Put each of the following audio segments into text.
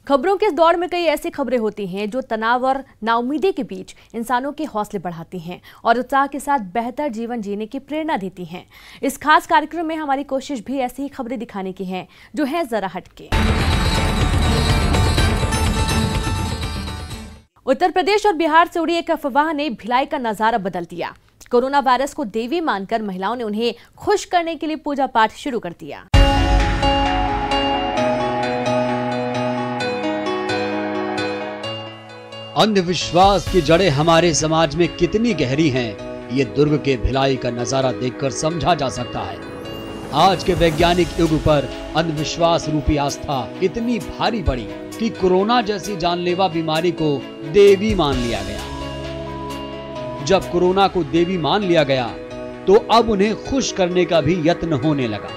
खबरों के इस दौर में कई ऐसी खबरें होती हैं जो तनाव और नाउमीदी के बीच इंसानों के हौसले बढ़ाती हैं और उत्साह के साथ बेहतर जीवन जीने की प्रेरणा देती हैं। इस खास कार्यक्रम में हमारी कोशिश भी ऐसी ही खबरें दिखाने की है जो है जरा हटके। उत्तर प्रदेश और बिहार से उड़ी एक अफवाह ने भिलाई का नजारा बदल दिया। कोरोना वायरस को देवी मानकर महिलाओं ने उन्हें खुश करने के लिए पूजा पाठ शुरू कर दिया। अंधविश्वास की जड़ें हमारे समाज में कितनी गहरी हैं, ये दुर्ग के भिलाई का नजारा देखकर समझा जा सकता है। आज के वैज्ञानिक युग पर अंधविश्वास रूपी आस्था इतनी भारी पड़ी कि कोरोना जैसी जानलेवा बीमारी को देवी मान लिया गया। जब कोरोना को देवी मान लिया गया तो अब उन्हें खुश करने का भी यत्न होने लगा।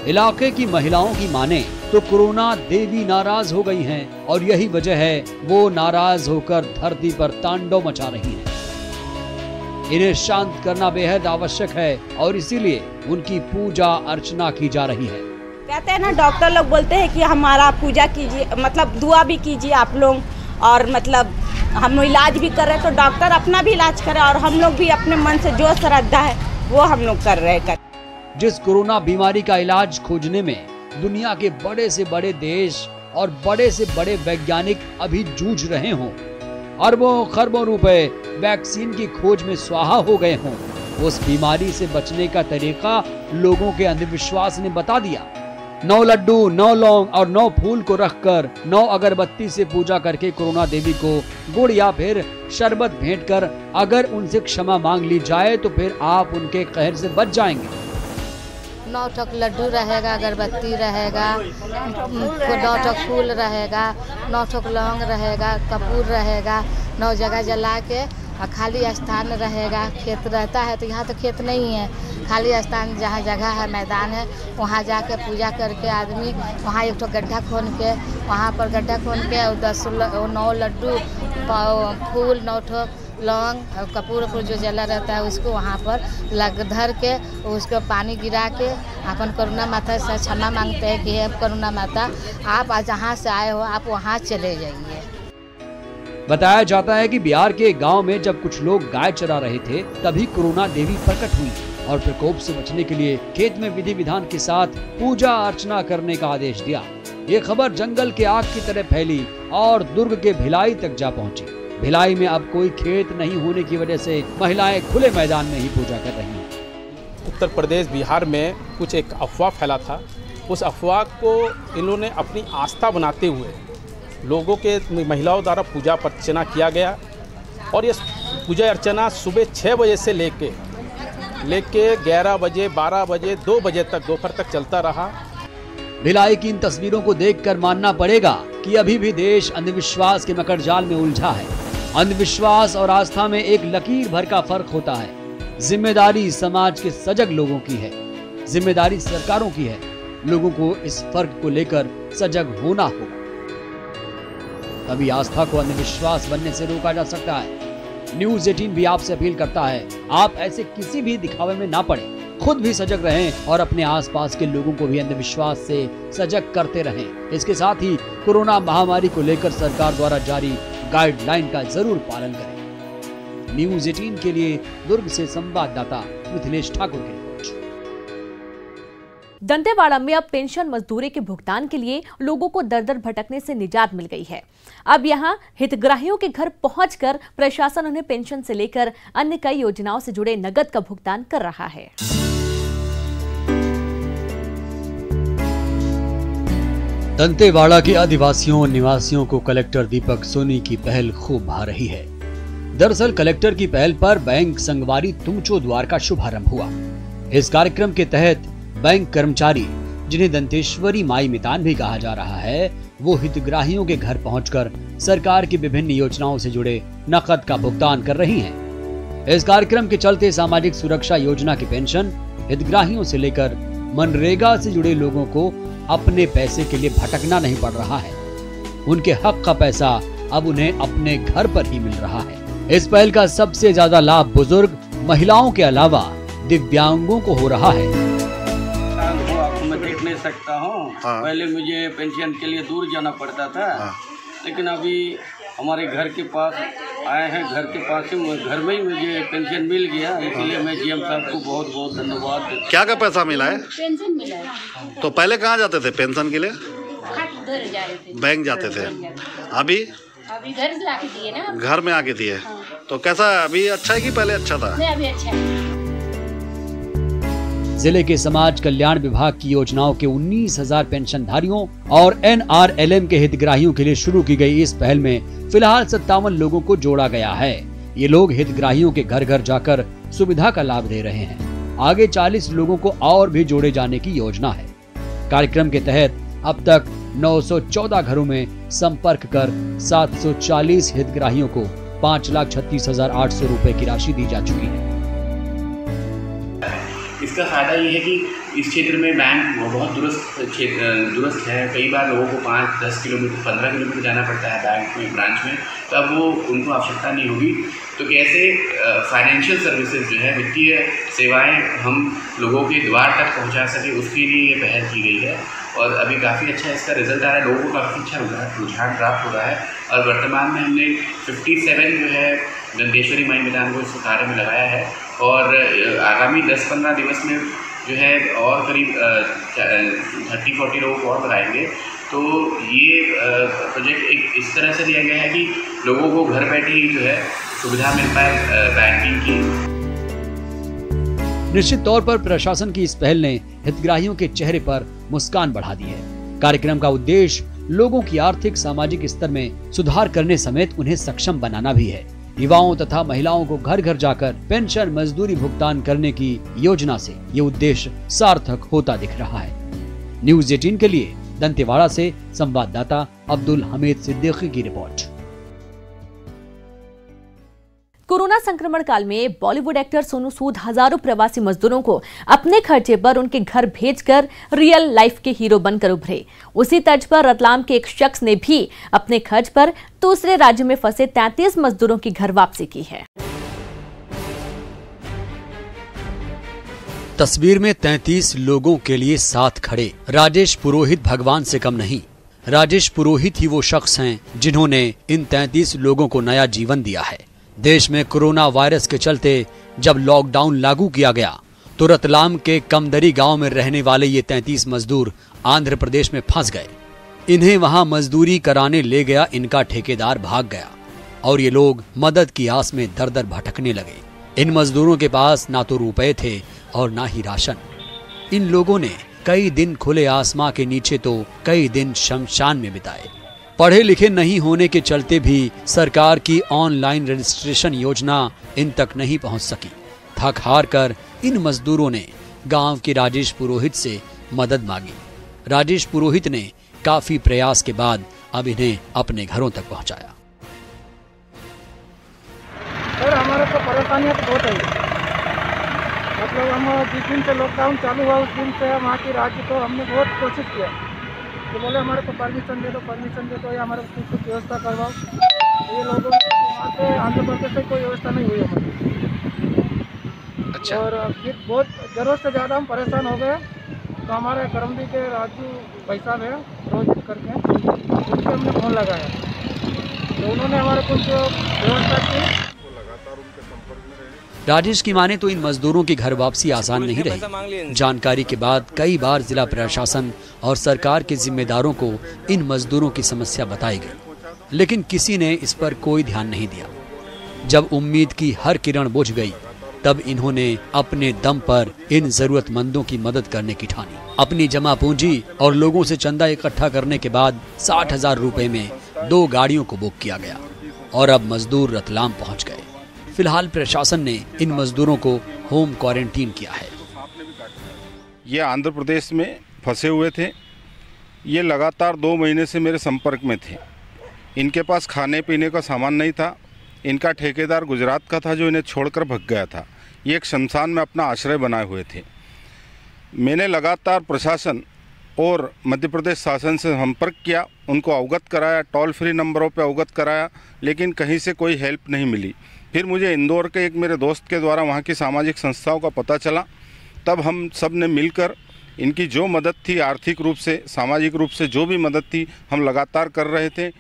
इलाके की महिलाओं की माने तो कोरोना देवी नाराज हो गई हैं और यही वजह है वो नाराज होकर धरती पर तांडव मचा रही हैं। इन्हें शांत करना बेहद आवश्यक है और इसीलिए उनकी पूजा अर्चना की जा रही है। कहते हैं ना, डॉक्टर लोग बोलते हैं कि हमारा पूजा कीजिए, मतलब दुआ भी कीजिए आप लोग, और मतलब हम इलाज भी कर रहे हैं तो डॉक्टर अपना भी इलाज करे और हम लोग भी अपने मन से जो श्रद्धा है वो हम लोग कर रहे हैं। जिस कोरोना बीमारी का इलाज खोजने में दुनिया के बड़े से बड़े देश और बड़े से बड़े वैज्ञानिक अभी जूझ रहे हों, अरबों खरबों रुपए वैक्सीन की खोज में स्वाहा हो गए हों, उस बीमारी से बचने का तरीका लोगों के अंधविश्वास ने बता दिया। 9 लड्डू, 9 लौंग और 9 फूल को रखकर 9 अगरबत्ती से पूजा करके कोरोना देवी को गुड़ या फिर शरबत भेंट कर अगर उनसे क्षमा मांग ली जाए तो फिर आप उनके कहर से बच जाएंगे। 9 ठोक लड्डू रहेगा, अगरबत्ती रहेगा, 9 ठोक फूल रहेगा, 9 ठोक लौंग रहेगा, कपूर रहेगा, 9 जगह जला के खाली स्थान रहेगा। खेत रहता है तो यहाँ तो खेत नहीं है, खाली स्थान जहाँ जगह है, मैदान है, वहाँ जाके पूजा करके आदमी वहाँ एक ठो गड्ढा खोन के वहाँ पर गड्ढा खोन के 9 लड्डू फूल, 9 ठो लौंग और कपूर जो जला रहता है उसको वहाँ पर धर के उसको पानी गिरा के अपन करुणा माता से क्षमा मांगते हैं कि हे करुणा माता, आप जहाँ से आए हो आप वहाँ चले जाइए। बताया जाता है कि बिहार के गांव में जब कुछ लोग गाय चरा रहे थे तभी कोरोना देवी प्रकट हुई और प्रकोप से बचने के लिए खेत में विधि विधान के साथ पूजा अर्चना करने का आदेश दिया। ये खबर जंगल के आग की तरह फैली और दुर्ग के भिलाई तक जा पहुंची। भिलाई में अब कोई खेत नहीं होने की वजह से महिलाएं खुले मैदान में ही पूजा कर रही हैं। उत्तर प्रदेश बिहार में कुछ एक अफवाह फैला था, उस अफवाह को इन्होंने अपनी आस्था बनाते हुए लोगों के महिलाओं द्वारा पूजा अर्चना किया गया और ये पूजा अर्चना सुबह 6 बजे से लेके 11 बजे, 12 बजे, 2 बजे तक, दोपहर तक चलता रहा। भिलाई की इन तस्वीरों को देखकर मानना पड़ेगा कि अभी भी देश अंधविश्वास के मकड़जाल में उलझा है। अंधविश्वास और आस्था में एक लकीर भर का फर्क होता है। जिम्मेदारी समाज के सजग लोगों की है, जिम्मेदारी सरकारों की है। लोगों को इस फर्क को लेकर सजग होना होगा, तभी आस्था को अंधविश्वास बनने से रोका जा सकता है। न्यूज़ 18 भी आपसे अपील करता है, आप ऐसे किसी भी दिखावे में ना पड़े, खुद भी सजग रहें और अपने आसपास के लोगों को भी अंधविश्वास से सजग करते रहें। इसके साथ ही कोरोना महामारी को लेकर सरकार द्वारा जारी गाइडलाइन का जरूर पालन करें। न्यूज़ 18 के लिए दुर्ग से संवाददाता मिथिलेश ठाकुर की रिपोर्ट। दंतेवाड़ा में अब पेंशन मजदूरी के भुगतान के लिए लोगों को दर दर भटकने से निजात मिल गई है। अब यहां हितग्राहियों के घर पहुंचकर प्रशासन उन्हें पेंशन से लेकर अन्य कई योजनाओं से जुड़े नकद का भुगतान कर रहा है। दंतेवाड़ा के आदिवासियों और निवासियों को कलेक्टर दीपक सोनी की पहल खूब भा रही है। दरअसल कलेक्टर की पहल पर बैंक संगवारी तुमचो द्वार का शुभारंभ हुआ। इस कार्यक्रम के तहत बैंक कर्मचारी, जिन्हें दंतेश्वरी माई मितान भी कहा जा रहा है, वो हितग्राहियों के घर पहुंचकर सरकार की विभिन्न योजनाओं से जुड़े नकद का भुगतान कर रही हैं। इस कार्यक्रम के चलते सामाजिक सुरक्षा योजना की पेंशन हितग्राहियों से लेकर मनरेगा से जुड़े लोगों को अपने पैसे के लिए भटकना नहीं पड़ रहा है। उनके हक का पैसा अब उन्हें अपने घर पर ही मिल रहा है। इस पहल का सबसे ज्यादा लाभ बुजुर्ग, महिलाओं के अलावा दिव्यांगों को हो रहा है। देखने सकता हूँ। हाँ। पहले मुझे पेंशन के लिए दूर जाना पड़ता था। हाँ। लेकिन अभी हमारे घर के पास आए हैं, घर के पास ही घर में ही मुझे पेंशन मिल गया। इसलिए मैं जीएम साहब को बहुत बहुत धन्यवाद देता हूँ। क्या क्या पैसा मिला है? पेंशन मिला है। तो पहले कहाँ जाते थे पेंशन के लिए? घर जा रहे थे, बैंक जाते थे। अभी अभी घर से लाके दिए ना। घर में आके दिए। तो कैसा अभी अच्छा है कि पहले अच्छा था? नहीं, अभी अच्छा है। जिले के समाज कल्याण विभाग की योजनाओं के 19,000 पेंशनधारियों और NRLM के हितग्राहियों के लिए शुरू की गई इस पहल में फिलहाल 57 लोगों को जोड़ा गया है। ये लोग हितग्राहियों के घर घर जाकर सुविधा का लाभ दे रहे हैं। आगे 40 लोगों को और भी जोड़े जाने की योजना है। कार्यक्रम के तहत अब तक 914 घरों में संपर्क कर 740 हितग्राहियों को 5,36,800 रुपए की राशि दी जा चुकी है। इसका फ़ायदा ये है कि इस क्षेत्र में बैंक बहुत दुरुस्त है। कई बार लोगों को 5-10 किलोमीटर 15 किलोमीटर जाना पड़ता है बैंक में, ब्रांच में, तो अब वो उनको आवश्यकता नहीं होगी। तो कैसे फाइनेंशियल सर्विसेज जो है, वित्तीय सेवाएं हम लोगों के द्वार तक पहुंचा सके, उसके लिए ये पहल की गई है। और अभी काफ़ी अच्छा इसका रिजल्ट आ रहा है, लोगों को काफ़ी अच्छा रुझान प्राप्त हो रहा है। और वर्तमान में हमने 57 जो है दंतेश्वरी माई मैदान को इस कार्य में लगाया है। और आगामी 10-15 दिवस में जो है और करीब 30-40 लोगों को और लगाएंगे। तो ये प्रोजेक्ट एक इस तरह से लिया गया है कि लोगों को घर बैठे ही जो है सुविधा मिल पाए बैंकिंग की। निश्चित तौर पर प्रशासन की इस पहल ने हितग्राहियों के चेहरे पर मुस्कान बढ़ा दी है। कार्यक्रम का उद्देश्य लोगों की आर्थिक सामाजिक स्तर में सुधार करने समेत उन्हें सक्षम बनाना भी है। युवाओं तथा महिलाओं को घर घर जाकर पेंशन मजदूरी भुगतान करने की योजना से ये उद्देश्य सार्थक होता दिख रहा है। न्यूज़ 18 के लिए दंतेवाड़ा से संवाददाता अब्दुल हमीद सिद्दीकी की रिपोर्ट। कोरोना संक्रमण काल में बॉलीवुड एक्टर सोनू सूद हजारों प्रवासी मजदूरों को अपने खर्चे पर उनके घर भेजकर रियल लाइफ के हीरो बनकर उभरे। उसी तर्ज पर रतलाम के एक शख्स ने भी अपने खर्च पर दूसरे राज्य में फंसे 33 मजदूरों की घर वापसी की है। तस्वीर में 33 लोगों के लिए साथ खड़े राजेश पुरोहित भगवान से कम नहीं। राजेश पुरोहित ही वो शख्स हैं जिन्होंने इन 33 लोगों को नया जीवन दिया है। देश में कोरोना वायरस के चलते जब लॉकडाउन लागू किया गया तो रतलाम के कमदरी गांव में रहने वाले ये 33 मजदूर आंध्र प्रदेश में फंस गए। इन्हें वहां मजदूरी कराने ले गया इनका ठेकेदार भाग गया और ये लोग मदद की आस में दर दर भटकने लगे। इन मजदूरों के पास ना तो रुपए थे और ना ही राशन। इन लोगों ने कई दिन खुले आसमां के नीचे तो कई दिन शमशान में बिताए। पढ़े लिखे नहीं होने के चलते भी सरकार की ऑनलाइन रजिस्ट्रेशन योजना इन तक नहीं पहुंच सकी। थक हार कर इन मजदूरों ने गांव के राजेश पुरोहित से मदद मांगी। राजेश पुरोहित ने काफी प्रयास के बाद अब इन्हें अपने घरों तक पहुंचाया। सर हमारे तो परेशानियाँ तो बहुत है। मतलब हम जिस दिन से लॉकडाउन चालू हुआ उस दिन से वहाँ की राज्य को हमने बहुत कोशिश किया तो बोले हमारे को परमिशन दे दो या हमारे को कुछ व्यवस्था करवाओ। ये लोगों वहाँ से आंध्र प्रदेश से कोई व्यवस्था नहीं हुई हमारी। अच्छा। और फिर बहुत ज़रूरत से ज़्यादा हम परेशान हो गए तो हमारे करमदी के राजू भाई साहब है रोज करके उनसे हमने फोन लगाया तो उन्होंने हमारे कुछ व्यवस्था की। राजेश की माने तो इन मजदूरों की घर वापसी आसान नहीं रही। जानकारी के बाद कई बार जिला प्रशासन और सरकार के जिम्मेदारों को इन मजदूरों की समस्या बताई गई, लेकिन किसी ने इस पर कोई ध्यान नहीं दिया। जब उम्मीद की हर किरण बुझ गई तब इन्होंने अपने दम पर इन जरूरतमंदों की मदद करने की ठानी। अपनी जमा पूंजी और लोगों से चंदा इकट्ठा करने के बाद 60,000 रुपए में 2 गाड़ियों को बुक किया गया और अब मजदूर रतलाम पहुंच गए। फिलहाल प्रशासन ने इन मजदूरों को होम क्वारंटीन किया है। ये आंध्र प्रदेश में फंसे हुए थे। ये लगातार 2 महीने से मेरे संपर्क में थे। इनके पास खाने पीने का सामान नहीं था। इनका ठेकेदार गुजरात का था जो इन्हें छोड़कर भग गया था। ये एक शमशान में अपना आश्रय बनाए हुए थे। मैंने लगातार प्रशासन और मध्य प्रदेश शासन से संपर्क किया, उनको अवगत कराया, टोल फ्री नंबरों पर अवगत कराया, लेकिन कहीं से कोई हेल्प नहीं मिली। फिर मुझे इंदौर के एक मेरे दोस्त के द्वारा वहाँ की सामाजिक संस्थाओं का पता चला। तब हम सब ने मिलकर इनकी जो मदद थी, आर्थिक रूप से, सामाजिक रूप से जो भी मदद थी, हम लगातार कर रहे थे।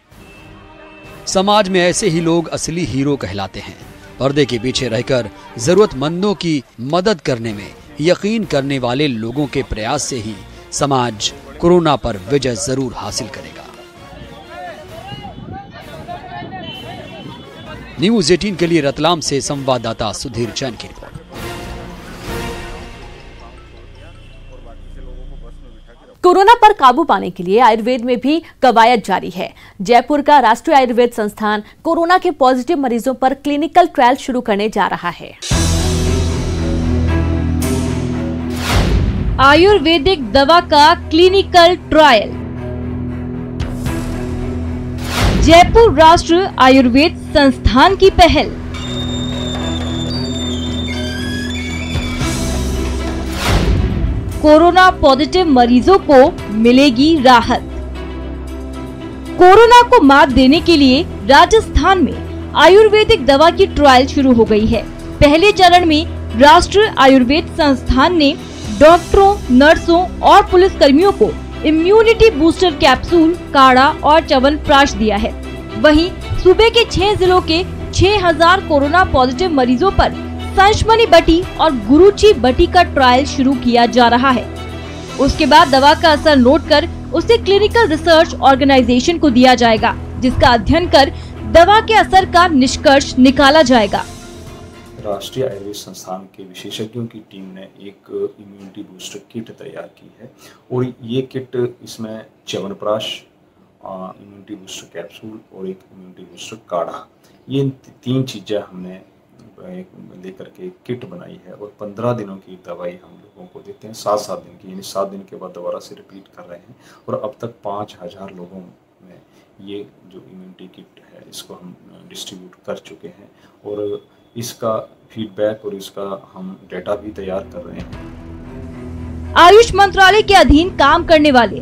समाज में ऐसे ही लोग असली हीरो कहलाते हैं। पर्दे के पीछे रहकर जरूरतमंदों की मदद करने में यकीन करने वाले लोगों के प्रयास से ही समाज कोरोना पर विजय जरूर हासिल करेगा। न्यूज़ 18 के लिए रतलाम से संवाददाता सुधीर जैन की रिपोर्ट। कोरोना पर काबू पाने के लिए आयुर्वेद में भी कवायद जारी है। जयपुर का राष्ट्रीय आयुर्वेद संस्थान कोरोना के पॉजिटिव मरीजों पर क्लिनिकल ट्रायल शुरू करने जा रहा है। आयुर्वेदिक दवा का क्लिनिकल ट्रायल। जयपुर राष्ट्रीय आयुर्वेद संस्थान की पहल। कोरोना पॉजिटिव मरीजों को मिलेगी राहत। कोरोना को मात देने के लिए राजस्थान में आयुर्वेदिक दवा की ट्रायल शुरू हो गई है। पहले चरण में राष्ट्रीय आयुर्वेद संस्थान ने डॉक्टरों, नर्सों और पुलिसकर्मियों को इम्यूनिटी बूस्टर कैप्सूल, काढ़ा और च्यवनप्राश दिया है। वहीं सूबे के 6 जिलों के 6000 कोरोना पॉजिटिव मरीजों पर संशमनी बटी और गुरुची बटी का ट्रायल शुरू किया जा रहा है। उसके बाद दवा का असर नोट कर उसे क्लिनिकल रिसर्च ऑर्गेनाइजेशन को दिया जाएगा, जिसका अध्ययन कर दवा के असर का निष्कर्ष निकाला जाएगा। राष्ट्रीय आयुर्वेद संस्थान के विशेषज्ञों की टीम ने एक इम्यूनिटी बूस्टर किट तैयार की है और ये किट, इसमें च्यवनप्राश, इम्यूनिटी बूस्टर कैप्सूल और एक इम्यूनिटी बूस्टर काढ़ा, ये 3 चीज़ें हमने लेकर के किट बनाई है और 15 दिनों की दवाई हम लोगों को देते हैं। 7-7 दिन की, यानी 7 दिन के बाद दोबारा से रिपीट कर रहे हैं और अब तक 5000 लोगों में ये जो इम्यूनिटी किट है इसको हम डिस्ट्रीब्यूट कर चुके हैं और इसका फीडबैक और इसका हम डेटा भी तैयार कर रहे हैं। आयुष मंत्रालय के अधीन काम करने वाले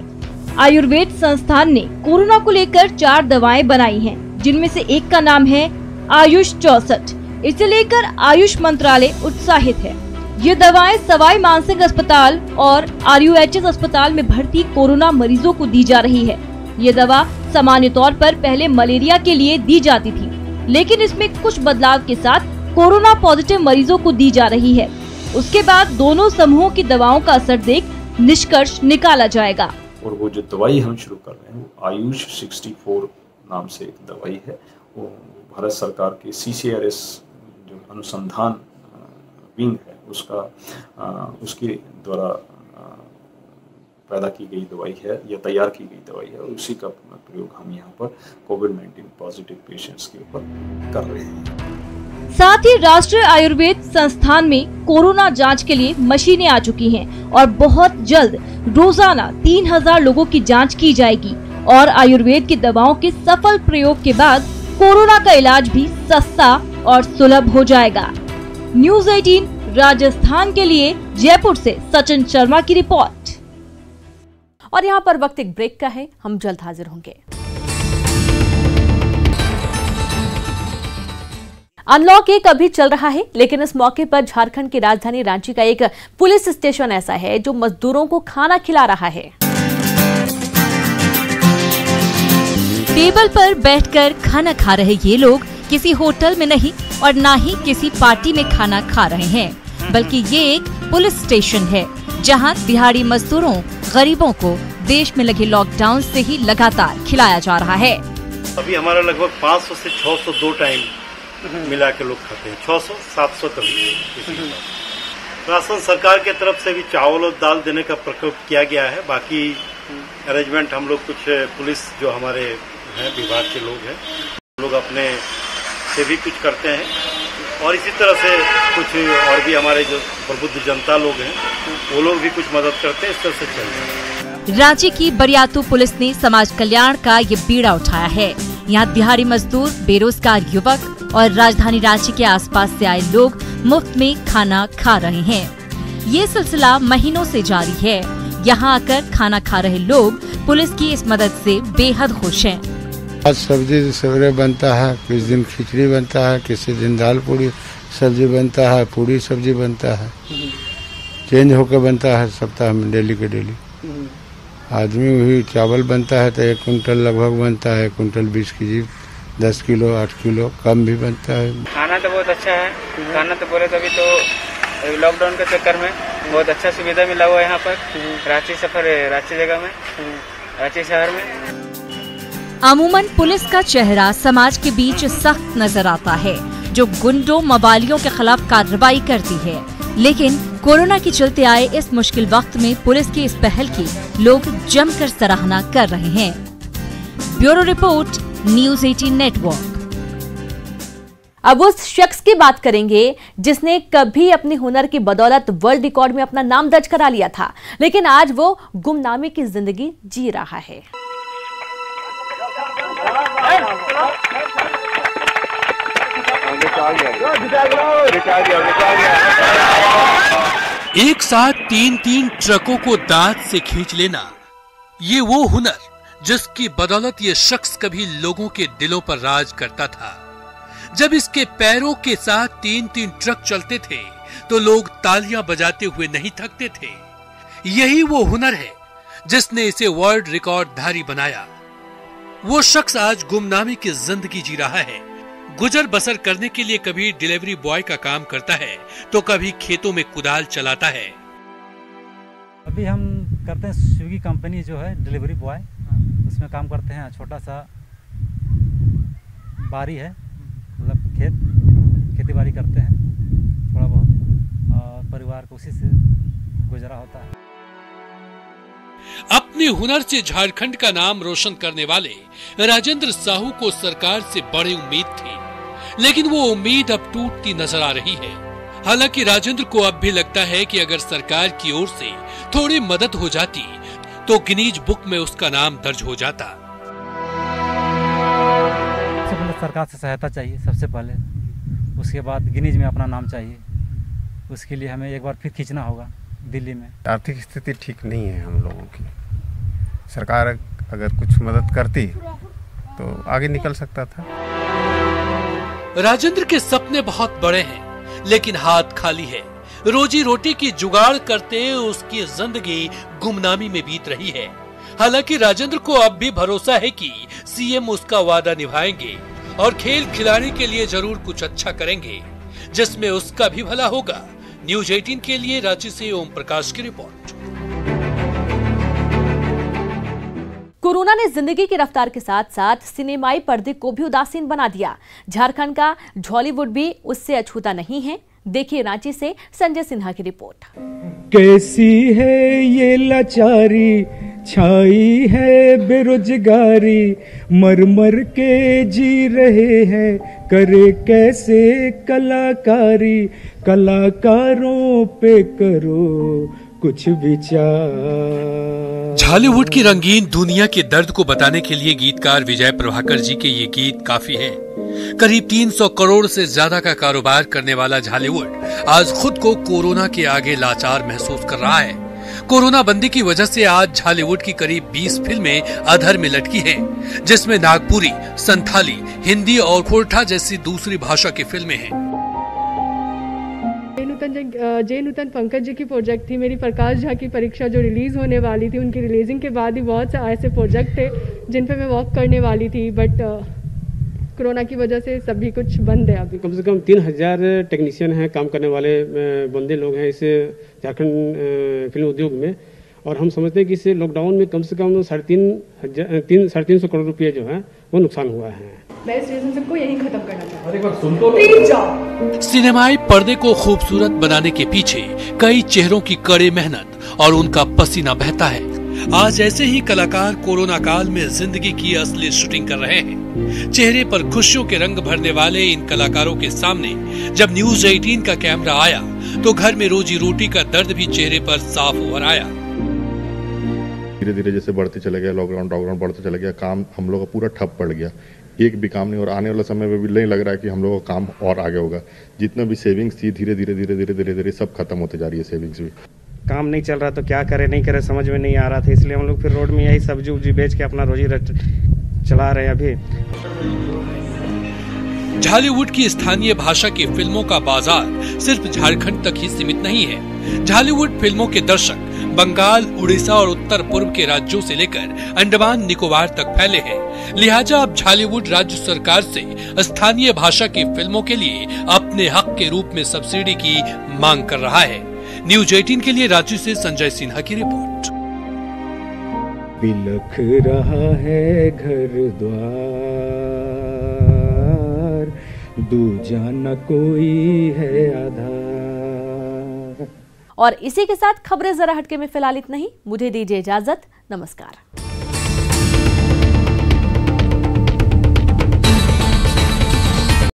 आयुर्वेद संस्थान ने कोरोना को लेकर 4 दवाएं बनाई हैं, जिनमें से एक का नाम है आयुष 64। इसे लेकर आयुष मंत्रालय उत्साहित है। ये दवाएं सवाई मानसिंह अस्पताल और RUHS अस्पताल में भर्ती कोरोना मरीजों को दी जा रही है। ये दवा सामान्य तौर पर पहले मलेरिया के लिए दी जाती थी, लेकिन इसमें कुछ बदलाव के साथ कोरोना पॉजिटिव मरीजों को दी जा रही है। उसके बाद दोनों समूहों की दवाओं का असर देख निष्कर्ष निकाला जाएगा। और वो जो दवाई हम शुरू कर रहे हैं वो आयुष 64 नाम से एक दवाई है। वो भारत सरकार के CCRS जो अनुसंधान विंग है उसके द्वारा पैदा की गई दवाई है या तैयार की गई दवाई है और उसी का प्रयोग हम यहाँ पर कोविड-19 पॉजिटिव पेशेंट्स के ऊपर कर रहे हैं। साथ ही राष्ट्रीय आयुर्वेद संस्थान में कोरोना जांच के लिए मशीनें आ चुकी हैं और बहुत जल्द रोजाना 3000 लोगों की जांच की जाएगी और आयुर्वेद की दवाओं के सफल प्रयोग के बाद कोरोना का इलाज भी सस्ता और सुलभ हो जाएगा। न्यूज़ 18 राजस्थान के लिए जयपुर से सचिन शर्मा की रिपोर्ट। और यहाँ पर वक्त एक ब्रेक का है, हम जल्द हाजिर होंगे। अनलॉक 1 अभी चल रहा है, लेकिन इस मौके पर झारखंड की राजधानी रांची का एक पुलिस स्टेशन ऐसा है जो मजदूरों को खाना खिला रहा है। टेबल पर बैठकर खाना खा रहे ये लोग किसी होटल में नहीं और ना ही किसी पार्टी में खाना खा रहे हैं, बल्कि ये एक पुलिस स्टेशन है जहां दिहाड़ी मजदूरों, गरीबों को देश में लगे लॉकडाउन से ही लगातार खिलाया जा रहा है। अभी हमारा लगभग 500 से 600 2 टाइम मिला के लोग खाते हैं, 600-700 तक। राशन सरकार के तरफ से भी चावल और दाल देने का प्रकोप किया गया है। बाकी अरेंजमेंट हम लोग कुछ पुलिस जो हमारे हैं विभाग के लोग हैं, लोग अपने से भी कुछ करते हैं और इसी तरह से कुछ और भी हमारे जो प्रबुद्ध जनता लोग हैं वो लोग भी कुछ मदद करते हैं। इस तरह से चल रहा है। रांची की बरियातू पुलिस ने समाज कल्याण का ये बीड़ा उठाया है। यहाँ दिहाड़ी मजदूर, बेरोजगार युवक और राजधानी रांची के आसपास से आए लोग मुफ्त में खाना खा रहे हैं। ये सिलसिला महीनों से जारी है। यहाँ आकर खाना खा रहे लोग पुलिस की इस मदद से बेहद खुश हैं। आज सब्जी सवेरे बनता है, किसी दिन खिचड़ी बनता है, किसी दिन दाल पूड़ी सब्जी बनता है, पूड़ी सब्जी बनता है। चेंज होकर बनता है सप्ताह में, डेली के डेली। आदमी वही चावल बनता है तो 1 कुंटल लगभग बनता है, 1 कुंटल 20 केजी, 10 किलो 8 किलो कम भी बनता है। खाना तो बहुत अच्छा है, खाना तो बोले तभी तो लॉकडाउन के चक्कर में बहुत अच्छा सुविधा मिला हुआ है यहाँ पर रांची जगह में, रांची शहर में। अमूमन पुलिस का चेहरा समाज के बीच सख्त नजर आता है, जो गुंडों मवालियों के खिलाफ कार्रवाई करती है। लेकिन कोरोना के चलते आए इस मुश्किल वक्त में पुलिस की इस पहल की लोग जमकर सराहना कर रहे हैं। Bureau report, news 18 network. अब उस शख्स की बात करेंगे जिसने कभी अपने हुनर की बदौलत वर्ल्ड रिकॉर्ड में अपना नाम दर्ज करा लिया था, लेकिन आज वो गुमनामी की जिंदगी जी रहा है। एक साथ 3-3 ट्रकों को दांत से खींच लेना, ये वो हुनर जिसकी बदौलत ये शख्स कभी लोगों के दिलों पर राज करता था। जब इसके पैरों के साथ 3-3 ट्रक चलते थे तो लोग तालियां बजाते हुए नहीं थकते थे। यही वो हुनर है जिसने इसे वर्ल्ड रिकॉर्डधारी बनाया। वो शख्स आज गुमनामी की जिंदगी जी रहा है। गुजर बसर करने के लिए कभी डिलीवरी बॉय का काम करता है तो कभी खेतों में कुदाल चलाता है। अभी हम करते हैं स्विगी कंपनी जो है डिलीवरी बॉय, उसमें काम करते हैं। छोटा सा बारी है, मतलब खेती बाड़ी करते हैं थोड़ा बहुत, और परिवार को उसी से गुजरा होता है। अपने हुनर से झारखंड का नाम रोशन करने वाले राजेंद्र साहू को सरकार से बड़ी उम्मीद थी, लेकिन वो उम्मीद अब टूटती नजर आ रही है। हालांकि राजेंद्र को अब भी लगता है कि अगर सरकार की ओर से थोड़ी मदद हो जाती तो गिनीज बुक में उसका नाम दर्ज हो जाता। सबसे पहले सरकार से सहायता चाहिए सबसे पहले, उसके बाद गिनीज में अपना नाम चाहिए। उसके लिए हमें एक बार फिर खींचना होगा दिल्ली में। आर्थिक स्थिति ठीक नहीं है हम लोगों की। सरकार अगर कुछ मदद करती तो आगे निकल सकता था। राजेंद्र के सपने बहुत बड़े हैं, लेकिन हाथ खाली है। रोजी रोटी की जुगाड़ करते उसकी जिंदगी गुमनामी में बीत रही है। हालांकि राजेंद्र को अब भी भरोसा है कि सीएम उसका वादा निभाएंगे और खेल खिलाड़ी के लिए जरूर कुछ अच्छा करेंगे, जिसमें उसका भी भला होगा। न्यूज़ 18 के लिए रांची से ओम प्रकाश की रिपोर्ट। कोरोना ने जिंदगी की रफ्तार के साथ साथ सिनेमाई पर्दे को भी उदासीन बना दिया। झारखंड का हॉलीवुड भी उससे अछूता नहीं है। देखिए रांची से संजय सिन्हा की रिपोर्ट। कैसी है ये लाचारी, छाई है बेरोजगारी, मर मर के जी रहे हैं, करे कैसे कलाकारी, कलाकारों पे करो कुछ विचार। हॉलीवुड की रंगीन दुनिया के दर्द को बताने के लिए गीतकार विजय प्रभाकर जी के ये गीत काफी है। करीब 300 करोड़ से ज्यादा का कारोबार करने वाला हॉलीवुड आज खुद को कोरोना के आगे लाचार महसूस कर रहा है। कोरोना बंदी की वजह से आज हॉलीवुड की करीब 20 फिल्में अधर में लटकी हैं, जिसमें नागपुरी, संथाली, हिंदी और खोरठा जैसी दूसरी भाषा की फिल्में हैं। जय नूतन पंकज जी की प्रोजेक्ट थी। मेरी प्रकाश झा की परीक्षा जो रिलीज होने वाली थी, उनकी रिलीजिंग के बाद ही बहुत से ऐसे प्रोजेक्ट थे जिन पे मैं वर्क करने वाली थी, बट कोरोना की वजह से सभी कुछ बंद है। अभी कम से कम 3000 टेक्नीशियन हैं, काम करने वाले बंदे लोग हैं इस झारखंड फिल्म उद्योग में, और हम समझते हैं कि इस लॉकडाउन में कम से कम 350 करोड़ रुपये जो है वो नुकसान हुआ है। मैं इस रिलेशनशिप को यही खत्म करना चाहती हूँ। सिनेमाई पर्दे को खूबसूरत बनाने के पीछे कई चेहरों की कड़ी मेहनत और उनका पसीना बहता है। आज ऐसे ही कलाकार कोरोना काल में जिंदगी की असली शूटिंग कर रहे हैं। चेहरे पर खुशियों के रंग भरने वाले इन कलाकारों के सामने जब न्यूज़ 18 का कैमरा आया तो घर में रोजी रोटी का दर्द भी चेहरे पर साफ उभर आया। धीरे धीरे जैसे बढ़ते चले गया, लॉकडाउन बढ़ते चले गया, काम हम लोग का पूरा ठप पड़ गया, एक भी काम नहीं। और आने वाला समय में भी नहीं लग रहा है कि हम लोगों का काम और आगे होगा। जितना भी सेविंग्स थी धीरे धीरे सब खत्म होते जा रही है। सेविंग्स भी काम नहीं चल रहा तो क्या करे नहीं करे समझ में नहीं आ रहा था, इसलिए हम लोग फिर रोड में यही सब्जी उब्जी बेच के अपना रोजी चला रहे हैं। अभी झालीवुड की स्थानीय भाषा की फिल्मों का बाजार सिर्फ झारखंड तक ही सीमित नहीं है। झालीवुड फिल्मों के दर्शक बंगाल, उड़ीसा और उत्तर पूर्व के राज्यों से लेकर अंडमान निकोबार तक फैले हैं। लिहाजा अब झालीवुड राज्य सरकार से स्थानीय भाषा की फिल्मों के लिए अपने हक के रूप में सब्सिडी की मांग कर रहा है। न्यूज 18 के लिए रांची से संजय सिन्हा की रिपोर्ट। बिलख रहा है घर द्वार, दूजा न कोई है आधार। और इसी के साथ खबरें जरा हटके में फिलहाल इतना ही। मुझे दीजिए इजाजत। नमस्कार।